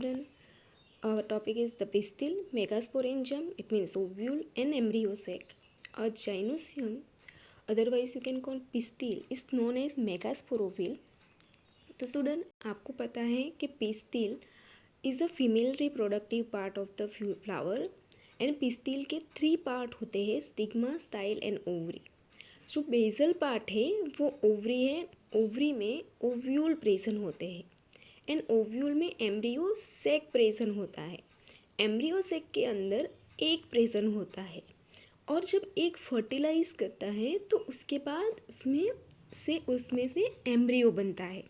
student, our topic is the pistil, megasporangium, it means ovule and embryo sac. A gynosium, otherwise you can call pistil, is known as megasporoville. तो student आपको पता है कि pistil is a female reproductive part of the flower and pistil के 3 part होते हैं, stigma, style and ovary. जो basal part है वो ओवरी है. ओवरी में ओव्यूल प्रेजेंट होते हैं एंड ओव्यूल में एम्ब्रियो सेक प्रेजेंट होता है. एम्ब्रियो सेक के अंदर एक प्रेजेंट होता है और जब एक फर्टिलाइज करता है तो उसके बाद उसमें से एम्ब्रियो बनता है.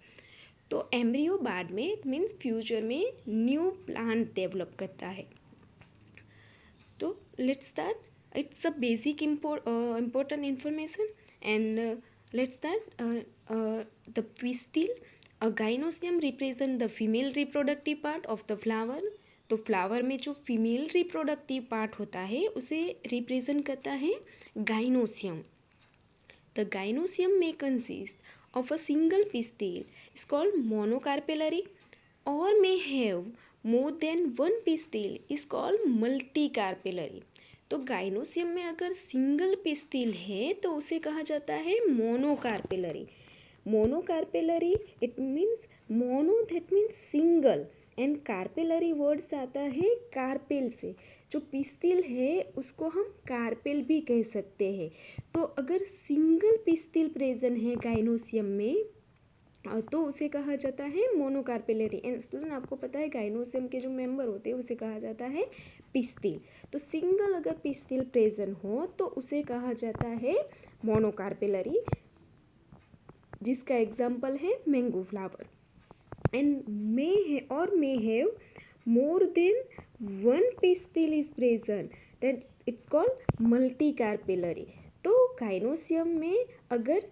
तो एम्ब्रियो बाद में मीन्स फ्यूचर में न्यू प्लांट डेवलप करता है. तो let's start. It's a basic important information and let's start. The pistil, a gynosium represent the female reproductive part of the flower. तो फ्लावर में जो फीमेल रिप्रोडक्टिव पार्ट होता है उसे रिप्रेजेंट करता है gynoecium. The gynosium may consist of a single pistil is called monocarpellary or may have more than one pistil is called multicarpellary. तो gynoecium में अगर सिंगल पिस्टिल है तो उसे कहा जाता है monocarpellary. Monocarpellary it means mono that means single and carpellary words आता है कार्पेल से. जो पिस्टिल है उसको हम कार्पेल भी कह सकते हैं. तो अगर सिंगल पिस्टिल प्रेजेंट है गाइनोसियम में तो उसे कहा जाता है मोनोकार्पेलरी. एंड स्टूडेंट आपको पता है गाइनोसियम के जो मेंबर होते हैं उसे कहा जाता है पिस्टिल. तो सिंगल अगर पिस्टिल प्रेजेंट हो तो उसे कहा जाता है मोनोकार्पेलरी, जिसका एग्जाम्पल है mango flower. And may have more than one pistil is present, that it's called multicarpellary. तो गाइनोसियम में अगर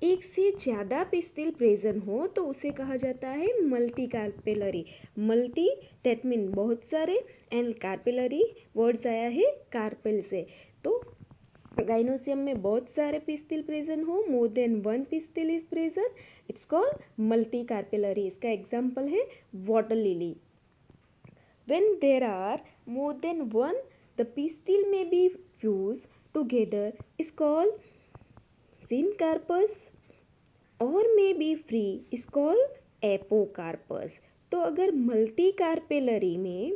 एक से ज़्यादा पिस्टिल प्रेजेंट हो तो उसे कहा जाता है मल्टीकार्पेलरी. मल्टी दैट मीन बहुत सारे एंड कार्पेलरी वर्ड्स आया है कार्पेल से. तो गाइनोसियम में बहुत सारे पिस्टिल प्रेजेंट हो, more than one pistil is present, it's called multicarpellary. इसका एग्जाम्पल है water lily. When there are more than one, the pistil may be fused together is called syncarpus or may be free is called apocarpus. तो अगर मल्टीकार्पेलरी में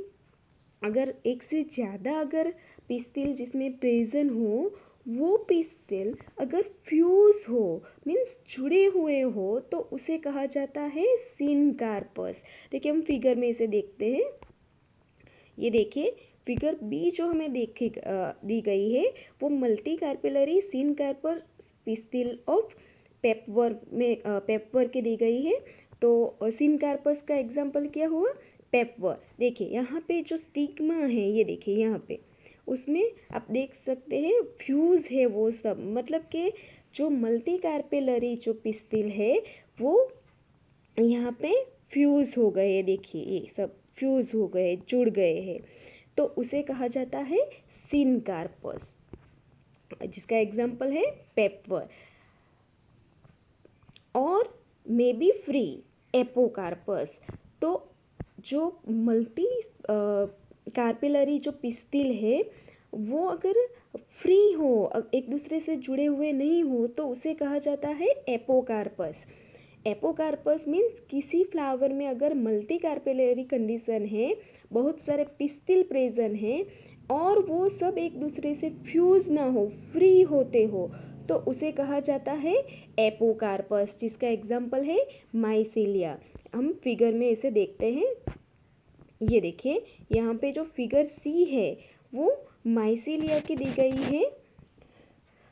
अगर एक से ज़्यादा अगर पिस्टिल जिसमें प्रेजेंट हो, वो पिस्टिल अगर फ्यूज हो मीन्स जुड़े हुए हो तो उसे कहा जाता है सिनकार्पस. देखिए हम फिगर में इसे देखते हैं. ये देखिए फिगर बी जो हमें दी गई है वो मल्टी कार्पेलरी सिनकार्पर पिस्टिल ऑफ पेपवर के दी गई है. तो सिनकार्पस का एग्जाम्पल क्या हुआ, पेपवर. देखिए यहाँ पे जो स्टिग्मा है ये देखिए यहाँ पे उसमें आप देख सकते हैं फ्यूज है वो सब, मतलब कि जो मल्टी कार्पेलरी जो पिस्टिल है वो यहाँ पे फ्यूज हो गए. देखिए ये सब फ्यूज हो गए, जुड़ गए हैं, तो उसे कहा जाता है सिनकार्पस, जिसका एग्जाम्पल है पेपवर. और मे बी फ्री एपोकार्पस. तो जो मल्टी कार्पेलरी जो पिस्टिल है वो अगर फ्री हो, एक दूसरे से जुड़े हुए नहीं हो तो उसे कहा जाता है एपोकार्पस. एपोकार्पस मीन्स किसी फ्लावर में अगर मल्टी कार्पेलरी कंडीशन है, बहुत सारे पिस्टिल प्रेजेंट हैं और वो सब एक दूसरे से फ्यूज ना हो, फ्री होते हो, तो उसे कहा जाता है एपोकार्पस, जिसका एग्जाम्पल है माइसीलिया. हम फिगर में इसे देखते हैं. ये देखिए यहाँ पे जो फिगर सी है वो माइसीलिया की दी गई है.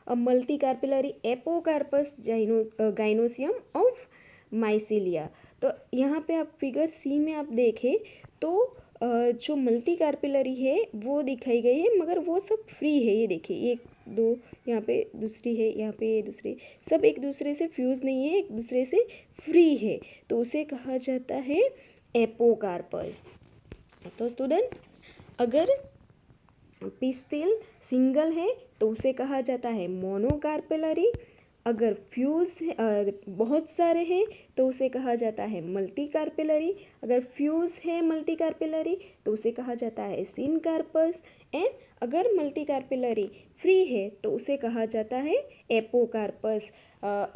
Multi carpellary apocarpous gynoecium of mycelia. तो यहाँ पे आप फिगर सी में आप देखें तो जो मल्टी कार्पेलरी है वो दिखाई गई है मगर वो सब फ्री है. ये देखिए एक दो यहाँ पे दूसरी है, यहाँ पे दूसरी, सब एक दूसरे से फ्यूज नहीं है, एक दूसरे से फ्री है, तो उसे कहा जाता है एपोकार्पस. तो स्टूडेंट अगर पिस्टिल सिंगल है तो उसे कहा जाता है मोनोकार्पेलरी अगर फ्यूज बहुत सारे हैं तो उसे कहा जाता है मल्टी कार्पेलरी। अगर फ्यूज है मल्टी कार्पेलरी तो उसे कहा जाता है सिनकार्पस। एंड अगर मल्टी कार्पेलरी फ्री है तो उसे कहा जाता है एपोकार्पस।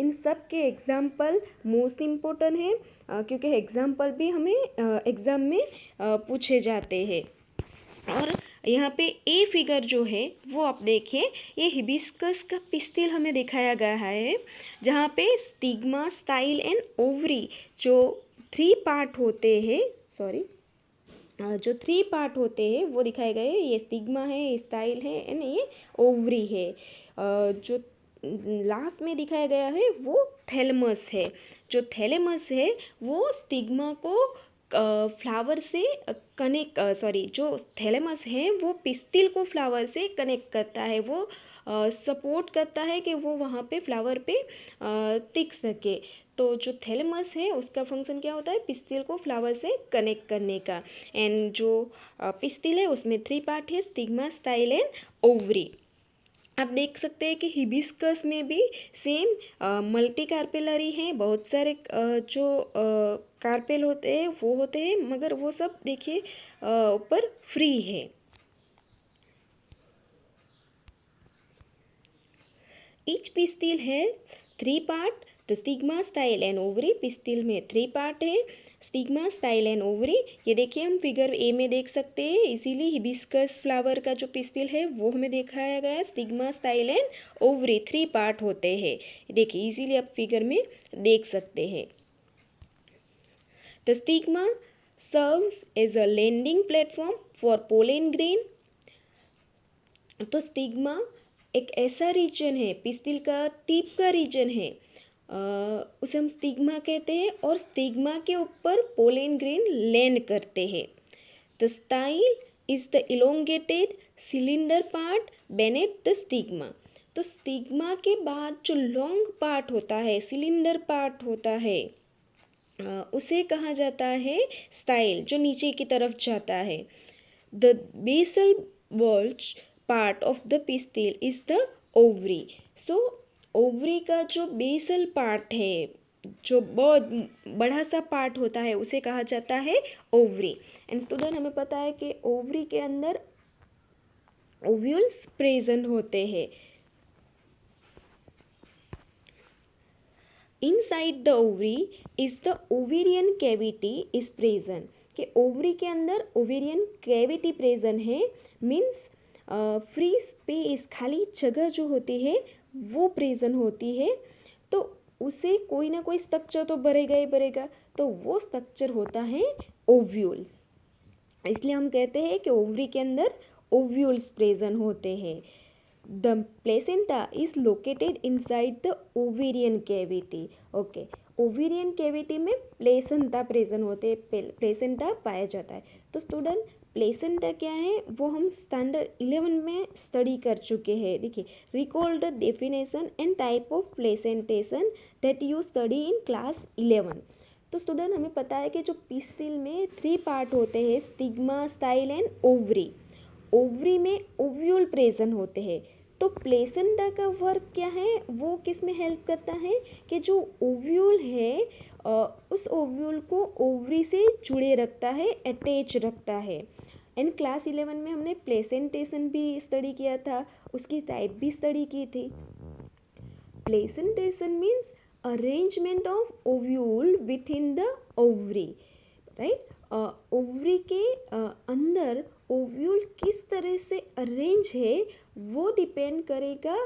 इन सब के एग्जाम्पल मोस्ट इम्पोर्टेंट है क्योंकि एग्जाम्पल भी हमें एग्ज़ाम में पूछे जाते हैं। और यहाँ पे ए फिगर जो है वो आप देखिए, ये हिबिस्कस का पिस्तिल हमें दिखाया गया है, जहाँ पे स्टिग्मा, स्टाइल एंड ओवरी जो 3 पार्ट होते हैं, जो 3 पार्ट होते हैं वो दिखाए गए हैं। ये स्टिग्मा है, ये स्टाइल है एंड ये ओवरी है। जो लास्ट में दिखाया गया है वो थैलेमस है। जो थैलेमस है वो स्टिग्मा को फ्लावर से कनेक्ट जो थैलेमस है वो पिस्तिल को फ्लावर से कनेक्ट करता है। वो सपोर्ट करता है कि वो वहाँ पे फ्लावर पे टिक सके। तो जो थैलेमस है उसका फंक्शन क्या होता है, पिस्तिल को फ्लावर से कनेक्ट करने का। एंड जो पिस्तिल है उसमें 3 पार्ट है, स्टिग्मा, स्टाइल एंड ओवरी। आप देख सकते हैं कि हिबिस्कस में भी सेम मल्टी कार्पेलरी हैं, बहुत सारे जो कार्पेल होते हैं वो होते हैं, मगर वो सब देखिए ऊपर फ्री है। ईच पिस्तिल है 3 part. The stigma, style and ovary. Pistil में 3 पार्ट है, स्टिग्मा, स्टाइल एंड ओवरी। ये देखिए हम फिगर ए में देख सकते हैं, इसीलिए हिबिस्कस फ्लावर का जो पिस्तिल है वो हमें दिखाया गया है। Stigma, style and ovary 3 part होते हैं, देखिए इसीलिए आप फिगर में देख सकते हैं। The stigma serves as a landing platform for pollen grain. तो स्टिग्मा एक ऐसा रीजन है, पिस्तिल का टिप का रीजन है, उसे हम स्टिग्मा कहते हैं, और स्टिग्मा के ऊपर पोलन ग्रेन लैंड करते हैं। The style is the elongated cylinder part beneath the stigma. तो स्टिग्मा के बाद जो लॉन्ग पार्ट होता है, सिलेंडर पार्ट होता है, उसे कहा जाता है स्टाइल, जो नीचे की तरफ जाता है। The basal bulge part of the pistil is the ovary. So ovary का जो बेसल पार्ट है, जो बहुत बड़ा सा पार्ट होता है, उसे कहा जाता है ओवरी। एंड स्टूडेंट हमें पता है कि ओवरी के अंदर ओव्यूल्स प्रेजेंट होते हैं। Inside the ovary is the ovarian cavity is present. कि ओवरी के अंदर ओवेरियन कैविटी प्रेजेंट है, मीन्स फ्री स्पेस, खाली जगह जो होती है वो प्रेजेंट होती है। तो उसे कोई ना कोई स्ट्रक्चर तो भरेगा ही भरेगा, तो वो स्ट्रक्चर होता है ओव्यूल्स। इसलिए हम कहते हैं कि ओवरी के अंदर ओव्यूल्स प्रेजेंट होते हैं। The placenta is located inside the ovarian cavity. Okay, ovarian cavity में प्लेसेंटा प्रेजेंट होते हैं, प्लेसेंटा पाया जाता है। तो स्टूडेंट प्लेसेंटा क्या है वो हम स्टैंडर्ड 11 में स्टडी कर चुके हैं। देखिए, recall the definition and type of placentation that you study in class 11। तो स्टूडेंट हमें पता है कि जो पिस्तिल में 3 पार्ट होते हैं, stigma, style and ovary. Ovary में ओव्यूल प्रेजेंट होते हैं। तो प्लेसेंटा का वर्क क्या है, वो किस में हेल्प करता है कि जो ओव्यूल है उस ओव्यूल को ओवरी से जुड़े रखता है, अटैच रखता है। एंड क्लास 11 में हमने प्लेसेंटेशन भी स्टडी किया था, उसकी टाइप भी स्टडी की थी। Placentation means arrangement of ovule with in the ovary, right. Ovary के अंदर ओव्यूल किस तरह से अरेंज है वो डिपेंड करेगा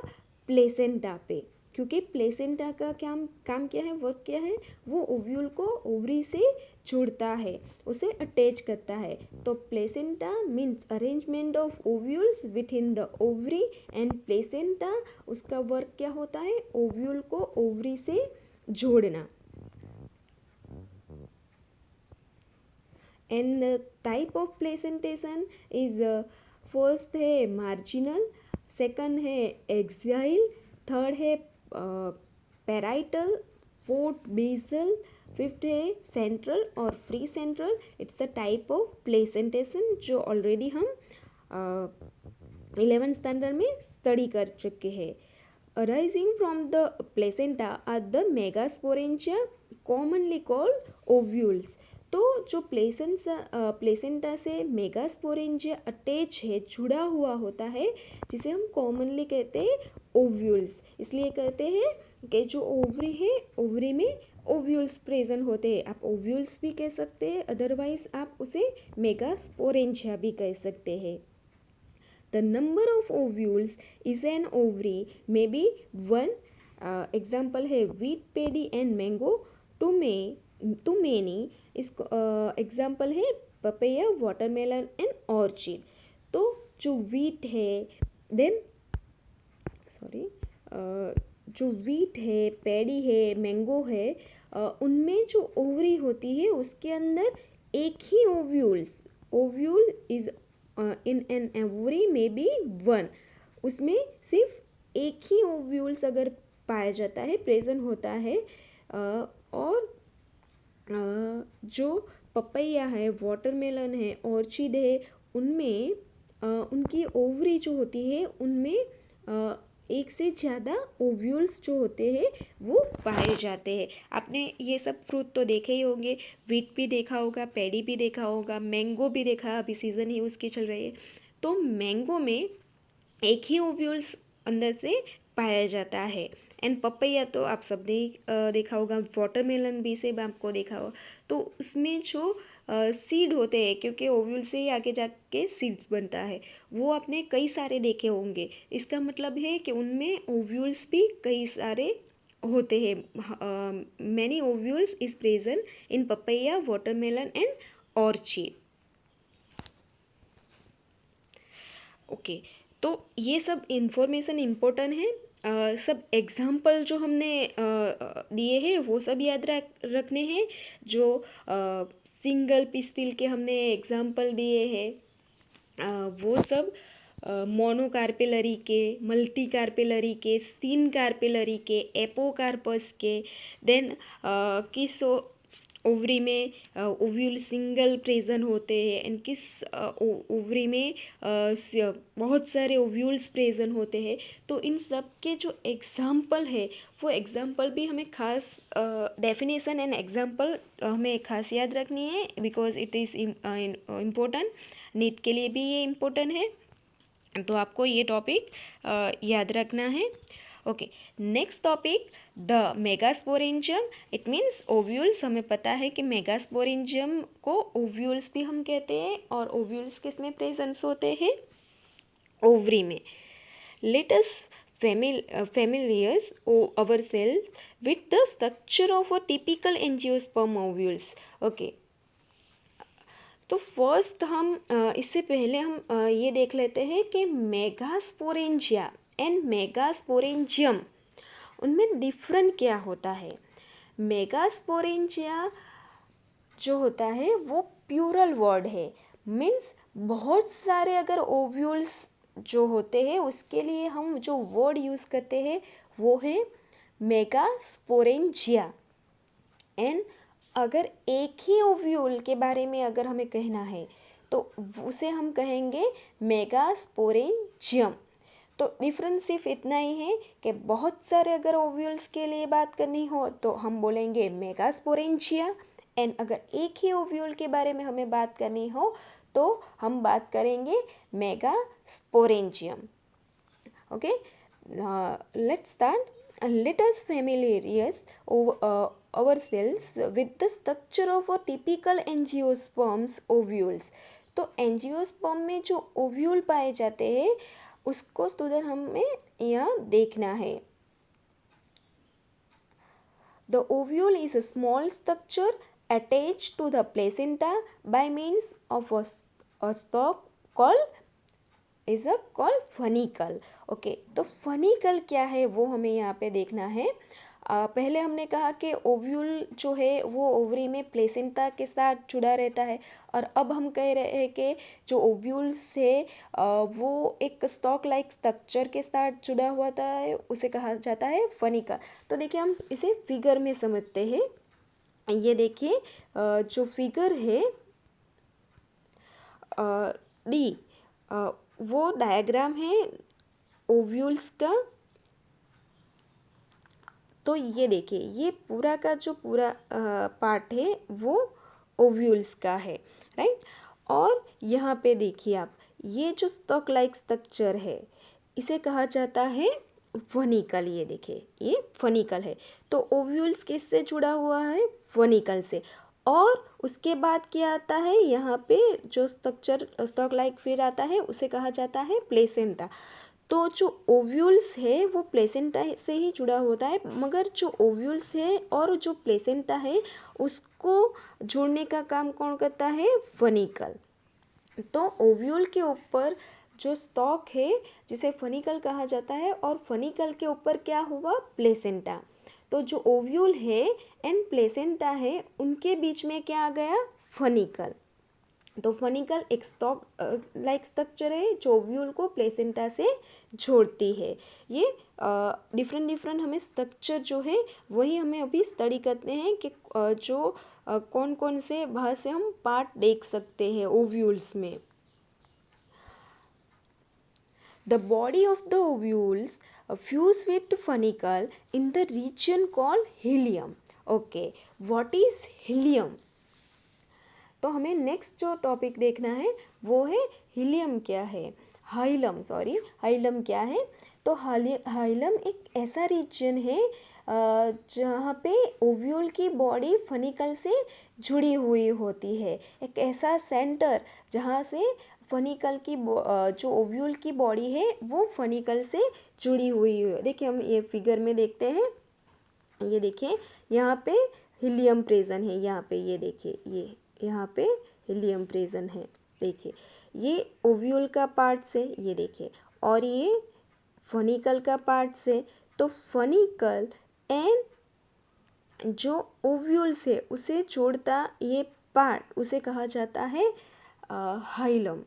प्लेसेंटा पे, क्योंकि प्लेसेंटा का काम क्या है, वर्क क्या है, वो ओव्यूल को ओवरी से जोड़ता है, उसे अटैच करता है। तो placenta means arrangement of ovules with in the ovary, and placenta उसका वर्क क्या होता है, ओव्यूल को ओवरी से जोड़ना। And type of placentation is first है मार्जिनल, सेकंड है एक्साइल, थर्ड है पैराइटल, फोर्थ बेसल, फिफ्थ है सेंट्रल और free central. It's a type of placentation जो ऑलरेडी हम 11th स्टैंडर्ड में स्टडी कर चुके हैं। arising from the placenta are the megasporangia commonly called ovules. तो जो प्लेसेंटा से मेगास्पोरेंजिया अटैच है, जुड़ा हुआ होता है, जिसे हम कॉमनली कहते हैं ओव्यूल्स। इसलिए कहते हैं कि जो ओवरी है, ओवरी में ओव्यूल्स प्रेजेंट होते हैं। आप ओव्यूल्स भी कह सकते हैं, अदरवाइज आप उसे मेगास्पोरेंजिया भी कह सकते हैं। The number of ovules is an ovary may be one. Example है wheat, paddy and mango. Too many. इसको एग्जाम्पल है पपैया, वाटरमेलन एंड ऑर्चिड। तो जो वीट है, देन सॉरी जो वीट है, पैडी है, मैंगो है, उनमें जो ओवरी होती है उसके अंदर एक ही ovule is in an ovary में बी वन। उसमें सिर्फ एक ही ओव्यूल्स अगर पाया जाता है, प्रेजेंट होता है, और जो पपैया है, वाटरमेलन है, ऑर्चिड है, उनमें उनकी ओवरी जो होती है उनमें एक से ज़्यादा ओव्यूल्स जो होते हैं वो पाए जाते हैं। आपने ये सब फ्रूट तो देखे ही होंगे, वीट भी देखा होगा, पैडी भी देखा होगा, मैंगो भी देखा, अभी सीज़न ही उसकी चल रही है। तो मैंगो में एक ही ओव्यूल्स अंदर से पाया जाता है। एंड पपैया तो आप सब ने देखा होगा, वाटरमेलन भी से आपको देखा होगा। तो उसमें जो सीड होते हैं, क्योंकि ओव्यूल से ही आगे जाके सीड्स बनता है, वो आपने कई सारे देखे होंगे। इसका मतलब है कि उनमें ओव्यूल्स भी कई सारे होते हैं। Many ovules is present in papaya, watermelon and orchid. Okay, तो ये सब इंफॉर्मेशन इम्पोर्टेंट है। सब एग्जाम्पल जो हमने दिए हैं वो सब याद रखने हैं। जो सिंगल पिस्तिल के हमने एग्जाम्पल दिए हैं, वो सब मोनोकार्पेलरी के, मल्टी कार्पेलरी के, सीन कार्पेलरी के, एपोकार्पस के, देन किस ओवरी में ओव्यूल सिंगल प्रेजेंट होते हैं, एंड किस ओवरी में बहुत सारे ओव्यूल्स प्रेजेंट होते हैं। तो इन सब के जो एग्जाम्पल है, वो एग्जाम्पल भी हमें खास डेफिनेशन एंड एग्जाम्पल हमें खास याद रखनी है, because it is important. NEET के लिए भी ये इम्पोर्टेंट है, तो आपको ये टॉपिक याद रखना है। Okay, next topic the megasporangium. It means ovules. हमें पता है कि मेगास्पोरेंजियम को ओव्यूल्स भी हम कहते हैं, और ओव्यूल्स किस में प्रेजेंस होते हैं? ओवरी में। Let us familiarize ourselves with the structure of a typical angiosperm ovules. Okay, तो फर्स्ट हम इससे पहले हम ये देख लेते हैं कि मेगास्पोरेंजिया एंड मेगास्पोरेंजियम, उनमें डिफरेंट क्या होता है। मेगास्पोरेंजिया जो होता है वो प्लूरल वर्ड है, मीन्स बहुत सारे अगर ओव्यूल्स जो होते हैं उसके लिए हम जो वर्ड यूज़ करते हैं वो है मेगास्पोरेंजिया। एंड अगर एक ही ओव्यूल के बारे में अगर हमें कहना है तो उसे हम कहेंगे मेगास्पोरेंजियम। तो डिफरेंस सिर्फ इतना ही है कि बहुत सारे अगर ओव्यूल्स के लिए बात करनी हो तो हम बोलेंगे मेगास्पोरेंजिया, एंड अगर एक ही ओव्यूल के बारे में हमें बात करनी हो तो हम बात करेंगे megasporangium. Okay, let's start. Let us familiarize ourselves with the structure of a typical angiosperms ovules. तो एंजियोस्पर्म में जो ओव्यूल पाए जाते हैं उसको स्टूडेंट हमें यहाँ देखना है। The ovule is a small structure attached to the placenta by means of a stalk called is a call funicle. Okay, तो फनिकल क्या है वो हमें यहाँ पे देखना है। पहले हमने कहा कि ओव्यूल जो है वो ओवरी में प्लेसेंटा के साथ जुड़ा रहता है, और अब हम कह रहे हैं कि जो ओव्यूल्स है वो एक स्टॉक लाइक स्ट्रक्चर के साथ जुड़ा हुआ है, उसे कहा जाता है फनिकल। तो देखिए हम इसे फिगर में समझते हैं। ये देखिए जो फिगर है डी, वो डायग्राम है ओव्यूल्स का। तो ये देखिए, ये पूरा का जो पूरा पार्ट है वो ओव्यूल्स का है, राइट। और यहाँ पे देखिए आप, ये जो स्टॉक लाइक स्ट्रक्चर है इसे कहा जाता है फनिकल। ये देखिए, ये फनिकल है। तो ओव्यूल्स किससे जुड़ा हुआ है? फनिकल से। और उसके बाद क्या आता है, यहाँ पे जो स्ट्रक्चर स्टॉक लाइक फिर आता है उसे कहा जाता है प्लेसेंटा। तो जो ओव्यूल्स है वो प्लेसेंटा से ही जुड़ा होता है, मगर जो ओव्यूल्स है और जो प्लेसेंटा है उसको जोड़ने का काम कौन करता है? फनिकल। तो ओव्यूल के ऊपर जो स्टॉक है जिसे फनिकल कहा जाता है, और फनिकल के ऊपर क्या हुआ? प्लेसेंटा। तो जो ओव्यूल है एंड प्लेसेंटा है उनके बीच में क्या आ गया? फनिकल। तो फनिकल एक स्टॉक लाइक स्ट्रक्चर है जो ओव्यूल को प्लेसेंटा से जोड़ती है। ये डिफरेंट डिफरेंट हमें स्ट्रक्चर जो है वही हमें अभी स्टडी करते हैं कि जो कौन कौन से बाहर से हम पार्ट देख सकते हैं ओव्यूल्स में। The body of the ovules fuse with funicle in the region called helium. Okay, what is helium? तो हमें नेक्स्ट जो टॉपिक देखना है वो है हीलियम क्या है, हाइलम, सॉरी, हाइलम क्या है। तो हाइलम एक ऐसा रीजन है जहाँ पे ओव्यूल की बॉडी फनिकल से जुड़ी हुई होती है। एक ऐसा सेंटर जहाँ से फनिकल की जो ओव्यूल की बॉडी है वो फनिकल से जुड़ी हुई है। देखिए, हम ये फिगर में देखते हैं, ये देखिए यहाँ पे हीलियम प्रेजेंट है, यहाँ पे ये देखिए, ये यहाँ पे हीलियम प्रेजेंट है। देखिए, ये ओव्यूल का पार्ट से, ये देखिए, और ये फनिकल का पार्ट से। तो फनिकल एंड जो ओव्यूल से उसे जोड़ता ये पार्ट उसे कहा जाता है हाइलम।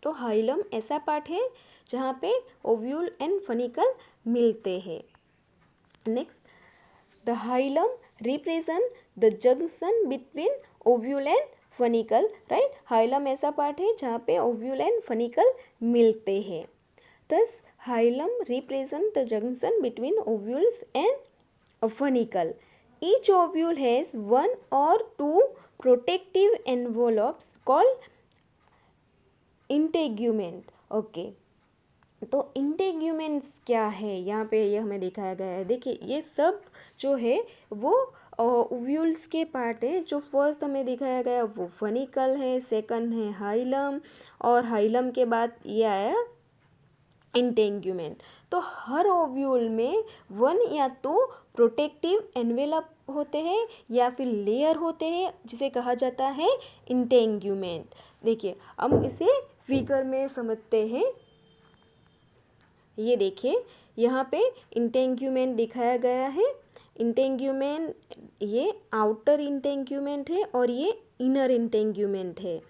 तो हाइलम ऐसा पार्ट है जहाँ पे ओव्यूल एंड फनिकल मिलते हैं। Next, the hilum represent the junction between ovule and funicle, right. Hilum ऐसा पार्ट है जहाँ पे ओव्यूल एंड फनिकल मिलते हैं। thus hilum represent the junction between ovules and funicle. each ovule has one or two protective envelopes called integument. Okay, तो integuments क्या है यहाँ पे ये हमें दिखाया गया है। देखिए, ये सब जो है वो ओव्यूल्स के पार्ट है। जो फर्स्ट हमें दिखाया गया वो फनिकल है, सेकंड है हाइलम, और हाइलम के बाद ये आया इंटेग्यूमेंट। तो हर ओव्यूल में वन या तो प्रोटेक्टिव एनवेलप होते हैं या फिर लेयर होते हैं जिसे कहा जाता है इंटेग्यूमेंट। देखिए, हम इसे फिगर में समझते हैं। ये देखिए, यहाँ पे इंटेग्यूमेंट दिखाया गया है। इंटेग्यूमेंट ये आउटर इंटेग्यूमेंट है और ये इनर इंटेग्यूमेंट है।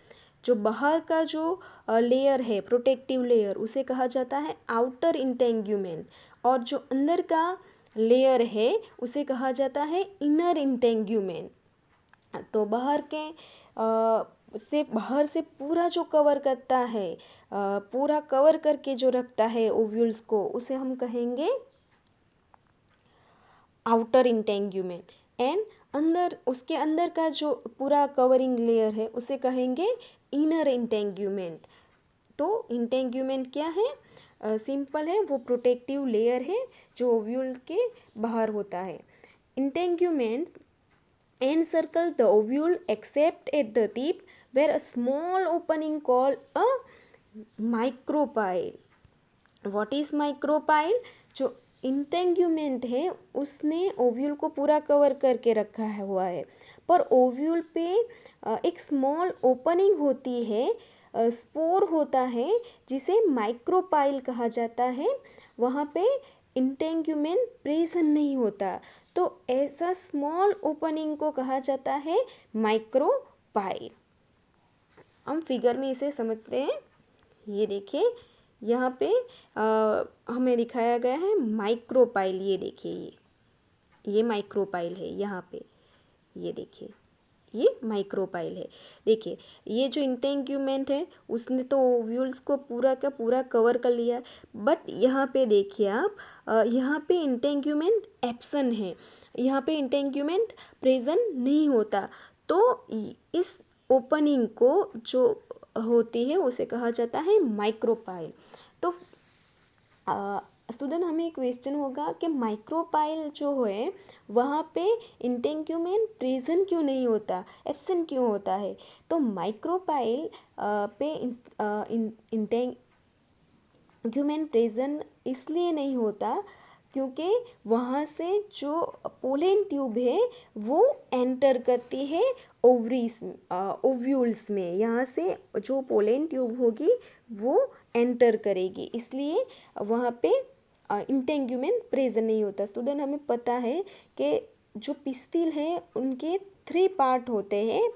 जो बाहर का जो लेयर है, प्रोटेक्टिव लेयर, उसे कहा जाता है आउटर इंटेग्यूमेंट, और जो अंदर का लेयर है उसे कहा जाता है इनर इंटेग्यूमेंट। तो बाहर से पूरा जो कवर करता है, पूरा कवर करके जो रखता है ओव्यूल्स को, उसे हम कहेंगे आउटर इंटेग्यूमेंट। एंड अंदर, उसके अंदर का जो पूरा कवरिंग लेयर है उसे कहेंगे इनर इंटेग्यूमेंट। तो इंटेग्यूमेंट क्या है? सिंपल है, वो प्रोटेक्टिव लेयर है जो ओव्यूल के बाहर होता है। Integuments encircle the ovule except at the tip where a small opening called a micropyle. What is micropyle? जो इंटेग्यूमेंट है उसने ओव्यूल को पूरा कवर करके रखा है हुआ है, पर ओव्यूल पे एक स्मॉल ओपनिंग होती है, स्पोर होता है जिसे माइक्रोपाइल कहा जाता है। वहाँ पे इंटेग्यूमेंट प्रेजेंट नहीं होता, तो ऐसा स्मॉल ओपनिंग को कहा जाता है माइक्रोपाइल। हम फिगर में इसे समझते हैं। ये देखिए, यहाँ पे हमें दिखाया गया है माइक्रोपाइल। ये देखिए, ये माइक्रोपाइल है यहाँ पे, ये देखिए, ये माइक्रोपाइल है। देखिए ये जो इंटेंग्यूमेंट है उसने तो ओव्यूल्स को पूरा का पूरा कवर कर लिया, बट यहाँ पे देखिए आप, यहाँ पे इंटेंग्यूमेंट एब्सेंट है, यहाँ पे इंटेंग्यूमेंट प्रेजेंट नहीं होता। तो इस ओपनिंग को जो होती है उसे कहा जाता है माइक्रोपाइल। तो स्टूडेंट हमें एक क्वेश्चन होगा कि माइक्रोपाइल जो है वहाँ पे इंटेंग्यूमेंट प्रेजेंट क्यों नहीं होता, एब्सेंट क्यों होता है। तो माइक्रोपाइल पे इंटेंग्यूमेंट प्रेजेंट इसलिए नहीं होता क्योंकि वहाँ से जो पोलन ट्यूब है वो एंटर करती है ओवरीज ओव्यूल्स में, यहाँ से जो पोलन ट्यूब होगी वो एंटर करेगी, इसलिए वहाँ पे इंटेंग्यूमेंट प्रेजेंट नहीं होता। स्टूडेंट हमें पता है कि जो पिस्तिल है उनके 3 पार्ट होते हैं,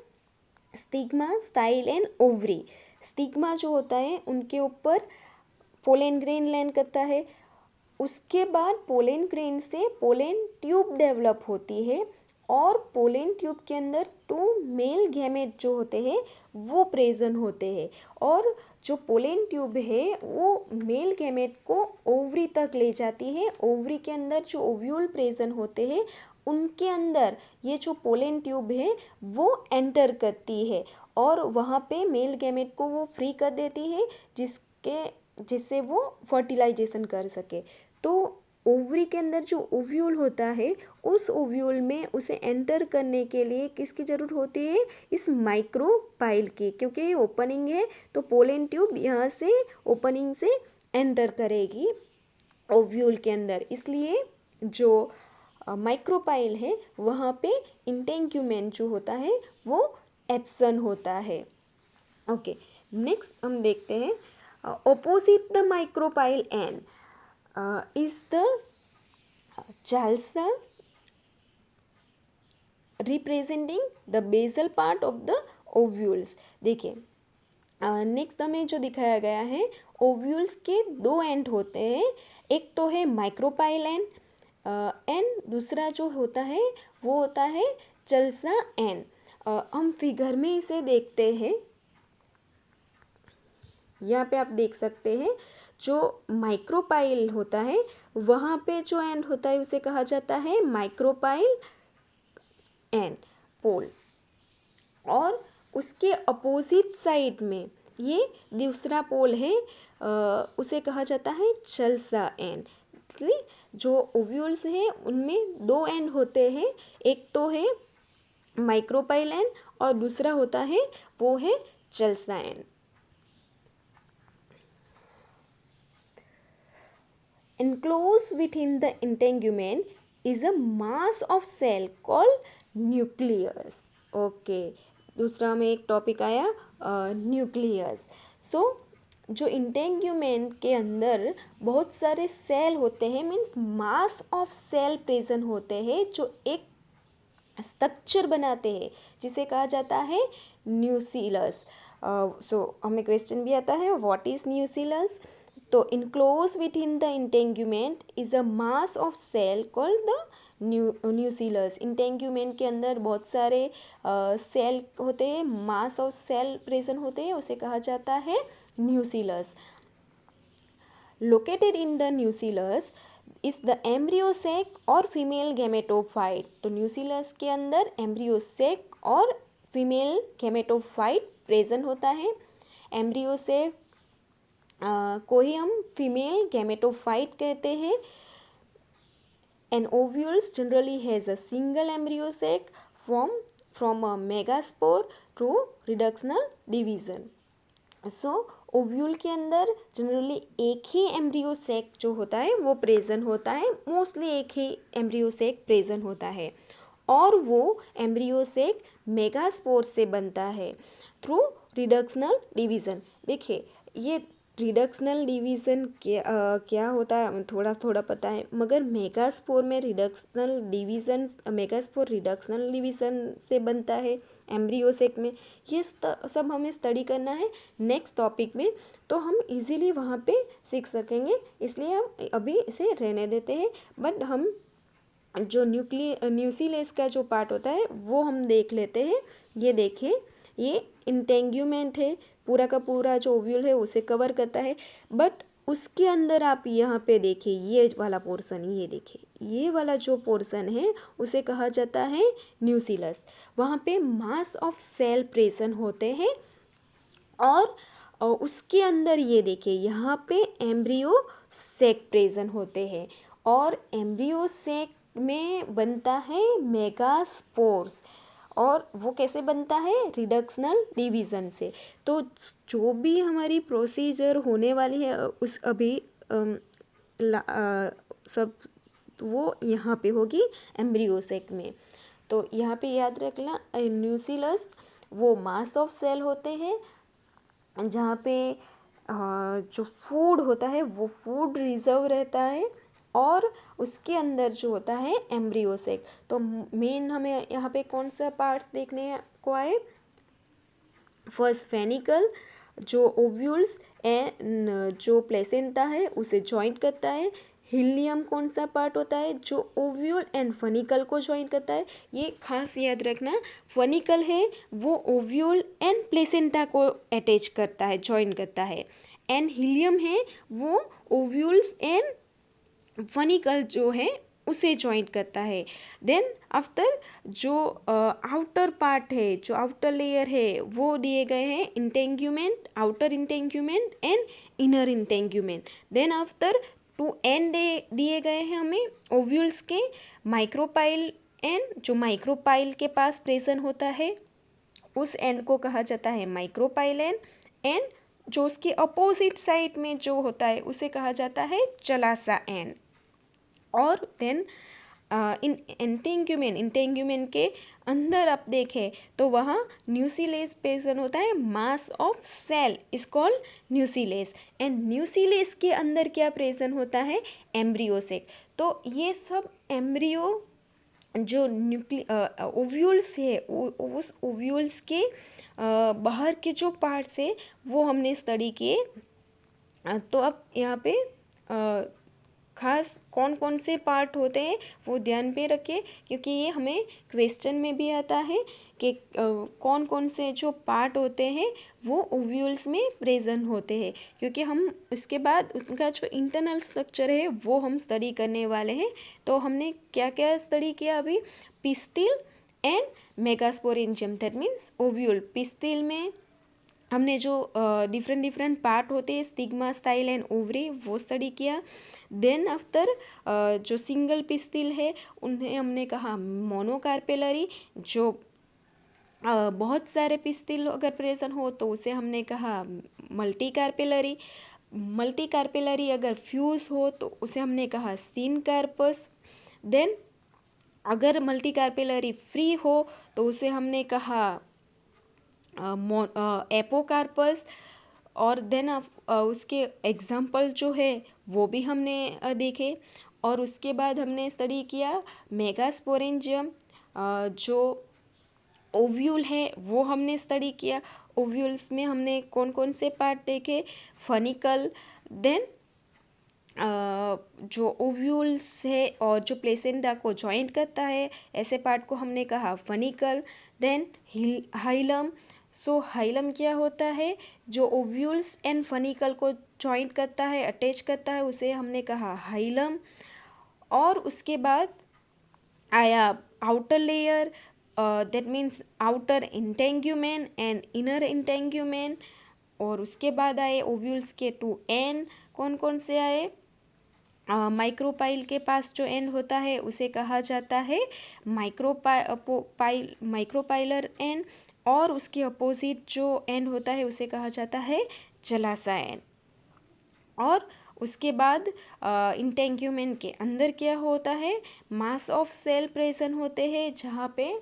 stigma, style and ovary. Stigma जो होता है उनके ऊपर पोलन ग्रेन लैंड करता है, उसके बाद पोलन ग्रेन से पोलन ट्यूब डेवलप होती है और पोलन ट्यूब के अंदर 2 मेल गैमेट जो होते हैं वो प्रेजेंट होते हैं, और जो पोलन ट्यूब है वो मेल गैमेट को ओवरी तक ले जाती है। ओवरी के अंदर जो ओव्यूल प्रेजेंट होते हैं उनके अंदर ये जो पोलन ट्यूब है वो एंटर करती है और वहाँ पे मेल गैमेट को वो फ्री कर देती है जिससे वो फर्टिलाइजेशन कर सके। तो ओवरी के अंदर जो ओव्यूल होता है उस ओव्यूल में उसे एंटर करने के लिए किसकी ज़रूरत होती है, इस माइक्रोपाइल की, क्योंकि ये ओपनिंग है तो पोलन ट्यूब यहाँ से ओपनिंग से एंटर करेगी ओव्यूल के अंदर, इसलिए जो माइक्रोपाइल है वहाँ पे इंटेंग्यूमेंट जो होता है वो एब्सेंट होता है। ओके, नेक्स्ट हम देखते हैं opposite the micropyle end is the chalsa representing the basal part of the ovules। देखिए नेक्स्ट हमें जो दिखाया गया है ओव्यूल्स के 2 एंड होते हैं, एक तो है माइक्रोपाइल एंड दूसरा जो होता है वो होता है चल्सा एंड। हम फिगर में इसे देखते हैं, यहाँ पे आप देख सकते हैं जो माइक्रोपाइल होता है वहाँ पे जो एंड होता है उसे कहा जाता है माइक्रोपाइल एंड पोल, और उसके अपोजिट साइड में ये दूसरा पोल है उसे कहा जाता है चल्सा एंड। जो ओव्यूल्स हैं उनमें 2 एंड होते हैं, एक तो है माइक्रोपाइल एंड और दूसरा होता है वो है चल्सा and. Enclosed within the integument is a mass of cell called nucleus। Okay, दूसरा में एक टॉपिक आया न्यूक्लियस। सो जो इंटेंग्यूमेंट के अंदर बहुत सारे सेल होते हैं, means mass of cell present होते हैं जो एक स्ट्रक्चर बनाते हैं जिसे कहा जाता है न्यूक्लियस। सो हमें क्वेश्चन भी आता है व्हाट इज न्यूक्लियस। तो enclose within the integument is a mass of cell called the nucleus. Integument के अंदर बहुत सारे सेल होते हैं, मास ऑफ सेल प्रेजेंट होते हैं, उसे कहा जाता है nucleus. Located in the nucleus is the embryo sac और फीमेल गैमेटोफाइट। तो न्यूक्लियस के अंदर एम्ब्रियो सैक और फीमेल गैमेटोफाइट प्रेजेंट होता है। एम्ब्रियो सैक को ही हम फीमेल गैमेटोफाइट कहते हैं। An ovules generally has a single embryo sac from a megaspore to reductional division. So ovule के अंदर जनरली एक ही एम्ब्रियो सैक जो होता है वो प्रेजेंट होता है, मोस्टली एक ही एम्ब्रियो सैक प्रेजेंट होता है, और वो एम्ब्रियो सैक मेगास्पोर से बनता है थ्रू रिडक्शनल डिवीज़न। देखिए ये रिडक्शनल डिवीज़न क्या होता है थोड़ा थोड़ा पता है, मगर मेगास्पोर में मेगास्पोर रिडक्शनल डिवीज़न से बनता है एम्ब्रियो सैक में। ये सब हमें स्टडी करना है नेक्स्ट टॉपिक में, तो हम इजीली वहाँ पे सीख सकेंगे, इसलिए हम अभी इसे रहने देते हैं। बट हम जो न्यूक्लियस का जो पार्ट होता है वो हम देख लेते हैं ये देखें, ये इंटेंग्यूमेंट है, पूरा का पूरा जो ओव्यूल है उसे कवर करता है। बट उसके अंदर आप यहाँ पे देखिए, ये वाला पोर्सन, ये देखिए, ये वाला जो पोर्सन है उसे कहा जाता है न्यूसिलस। वहाँ पे मास ऑफ सेल प्रेजेंट होते हैं और उसके अंदर ये देखिए, यहाँ पे एम्ब्रियो सेक प्रेजेंट होते हैं और एम्ब्रियो सेक में बनता है मेगास्पोर्स। और वो कैसे बनता है? रिडक्शनल डिवीज़न से। तो जो भी हमारी प्रोसीजर होने वाली है उस अभी सब वो यहाँ पे होगी एम्ब्रियो सेक में। तो यहाँ पे याद रखना, न्यूसिलस वो मास ऑफ सेल होते हैं जहाँ पे जो फूड होता है वो फूड रिजर्व रहता है और उसके अंदर जो होता है एम्ब्रियो सेक। तो मेन हमें यहाँ पे कौन सा पार्ट्स देखने को आए? फर्स्ट फेनिकल जो ओव्यूल्स एंड जो प्लेसेंटा है उसे जॉइंट करता है। हिलियम कौन सा पार्ट होता है? जो ओव्यूल एंड फनिकल को जॉइंट करता है। ये खास याद रखना, फनिकल है वो ओव्यूल एंड प्लेसेंटा को अटैच करता है, जॉइंट करता है। एंड हिलियम है वो ओव्यूल्स एंड फनिकल जो है उसे जॉइंट करता है। देन आफ्टर जो आउटर पार्ट है, जो आउटर लेयर है वो दिए गए हैं integument, outer integument and inner integument. Then after two end दिए गए हैं हमें ओव्यूल्स के माइक्रोपाइल एंड, जो माइक्रोपाइल के पास प्रेजेंट होता है उस एंड को कहा जाता है माइक्रोपाइल एंड जो उसके अपोजिट साइड में जो होता है उसे कहा जाता है चलासा एंड। और देन इन इंटेंग्यूमेंट के अंदर आप देखें तो वहाँ न्यूसिलेस प्रेजेंट होता है, mass of cell is called nucellus. And nucellus के अंदर क्या प्रेजेंट होता है? Embryo sac. तो ये सब एम्ब्रियो जो ओव्यूल्स है उस ओव्यूल्स के बाहर के जो पार्ट्स है वो हमने स्टडी किए। तो अब यहाँ पे खास कौन कौन से पार्ट होते हैं वो ध्यान पे रखें, क्योंकि ये हमें क्वेश्चन में भी आता है कि कौन कौन से जो पार्ट होते हैं वो ओव्यूल्स में प्रेजेंट होते हैं। क्योंकि हम इसके बाद उनका जो इंटरनल स्ट्रक्चर है वो हम स्टडी करने वाले हैं। तो हमने क्या क्या स्टडी किया अभी? Pistil and megasporangium, that means ovule. Pistil में हमने जो डिफरेंट पार्ट होते हैं, स्टिग्मा, स्टाइल एंड ओवरी, वो स्टडी किया। देन आफ्टर जो सिंगल पिस्टिल है उन्हें हमने कहा मोनोकार्पेलरी। जो बहुत सारे पिस्टिल अगर प्रेजेंट हो तो उसे हमने कहा मल्टी कार्पेलरी। मल्टी कार्पेलरी अगर फ्यूज़ हो तो उसे हमने कहा सीन कार्पस। देन अगर मल्टी कार्पेलरी फ्री हो तो उसे हमने कहा एपोकार्पस। और देन उसके एग्जाम्पल जो है वो भी हमने देखे। और उसके बाद हमने स्टडी किया मेगास्पोरेंजियम, जो ओव्यूल है वो हमने स्टडी किया। ओव्यूल्स में हमने कौन कौन से पार्ट देखे? फनिकल, देन जो ओव्यूल्स है और जो प्लेसेंटा को जॉइंट करता है ऐसे पार्ट को हमने कहा funicle. Then hilum. So hilum क्या होता है? जो ओव्यूल्स एंड फनिकल को जॉइंट करता है, अटैच करता है, उसे हमने कहा हाइलम। और उसके बाद आया outer layer, that means outer integument and inner integument. और उसके बाद आए ओव्यूल्स के टू एंड। कौन कौन से आए? माइक्रोपाइल के पास जो एंड होता है उसे कहा जाता है माइक्रोपाइलर एंड। और उसके अपोजिट जो एंड होता है उसे कहा जाता है चलासा एंड। और उसके बाद इंटेंग्यूमेंट के अंदर क्या होता है? मास ऑफ सेल प्रेजेंट होते हैं जहाँ पे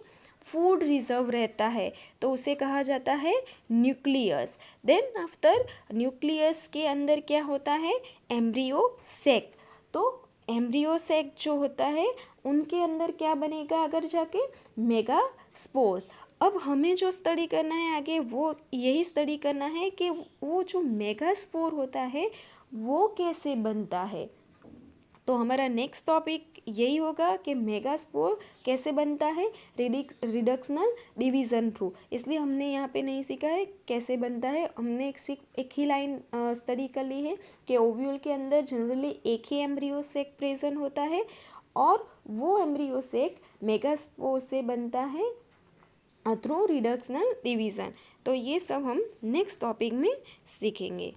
फूड रिजर्व रहता है, तो उसे कहा जाता है न्यूक्लियस। देन आफ्टर न्यूक्लियस के अंदर क्या होता है? Embryo sac. तो एम्ब्रियो सेक जो होता है उनके अंदर क्या बनेगा अगर जाके? Mega spores. अब हमें जो स्टडी करना है आगे वो यही स्टडी करना है कि वो जो मेगा स्पोर होता है वो कैसे बनता है। तो हमारा नेक्स्ट टॉपिक यही होगा कि मेगास्पोर कैसे बनता है रिडक्शनल डिवीज़न थ्रू। इसलिए हमने यहाँ पे नहीं सीखा है कैसे बनता है, हमने एक ही लाइन स्टडी कर ली है कि ओव्यूल के अंदर जनरली एक ही एम्ब्रियो सेक प्रेजेंट होता है और वो एम्ब्रियो सेक मेगास्पोर से बनता है थ्रू रिडक्शनल डिवीज़न। तो ये सब हम नेक्स्ट टॉपिक में सीखेंगे।